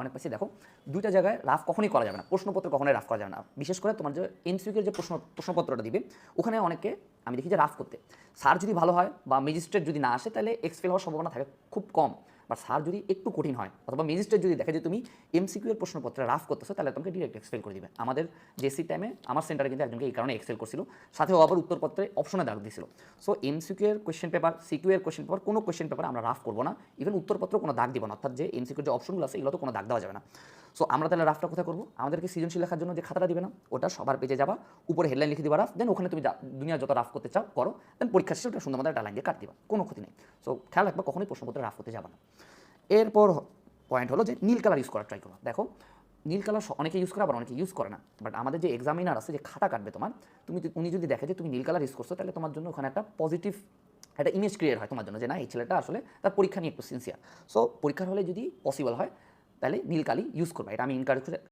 অনেক পাইছি। দেখো দুইটা জায়গায় রাফ কখনোই করা যাবে না, প্রশ্নপত্র কখনোই রাফ করা যাবে না। বিশেষ করে তোমার যে এমসিকিউর যে প্রশ্নপত্রটা দিবে ওখানে অনেকে আমি দেখি যে রাফ করতে, স্যার যদি ভালো হয় বা ম্যাজিস্ট্রেট যদি না আসে তাহলে এক্সপেল হওয়ার সম্ভাবনা থাকে খুব কম। বা স্যার যদি একটু কঠিন হয় অথবা ম্যাজিস্ট্রেট যদি দেখে যে তুমি এমসিকিউ এর প্রশ্নপত্রে রাফ করতেছো তাহলে তোমাকে ডিরেক্ট এক্সপেল করে দিবে। আমাদের জেসি টাইমে আমার সেন্টারে কিন্তু একজনকে এই কারণে এক্সেল করছিল, সাথে আবার উত্তরপত্রে অপশনে দাগ দিয়েছিল। সো এমসিকিউ এর কোয়েশ্চেন পেপার, সিকিউ এর কোয়েশ্চেন পেপার, কোনো কোয়েশ্চেন পেপারে আমরা রাফ করবো না, ইভেন উত্তরপত্র কোনো দাগ দিব না, অর্থাৎ যে এমসিকিউর যে অপশনগুলো আছে এগুলো তো কোনো দাগ দেওয়া যাবে না। সো আমরা তাহলে রাফটা কোথায় করবো? আমাদেরকে সৃজনশীল লেখার জন্য যে খাতাটা দিবে না ওটা সবার পেজে যাবা, উপরে হেডলাইন লিখে দিবা রাফ, দেন ওখানে তুমি দুনিয়া যত রাফ করতে চাও করো, দেন পরীক্ষা শেষে ওটা সুন্দর মতো একটা লাইন দিয়ে কাট দিবা, কোনো ক্ষতি নেই। সো খেয়াল রাখবা কখনোই প্রশ্নপত্রে রাফ করতে যাবা না। এরপর পয়েন্ট হলো যে নীল কালার ইউজ করার ট্রাই করো। দেখো নীল কালার অনেকে ইউজ করে আবার অনেকে ইউজ করে না, বাট আমাদের যে এক্সামিনার আছে যে খাতা কাটবে তোমার, উনি যদি দেখে যে তুমি নীল কালার ইউজ করছো তাহলে তোমার জন্য ওখানে একটা পজিটিভ একটা ইমেজ ক্রিয়েট হয় তোমার জন্য যে না এই ছেলেটা আসলে তার পরীক্ষা নিয়ে একটু সিনসিয়ার। সো পরীক্ষার হলে যদি পসিবল হয় তাহলে নীল কালি ইউজ করবা, এটা আমি ইনকারেজ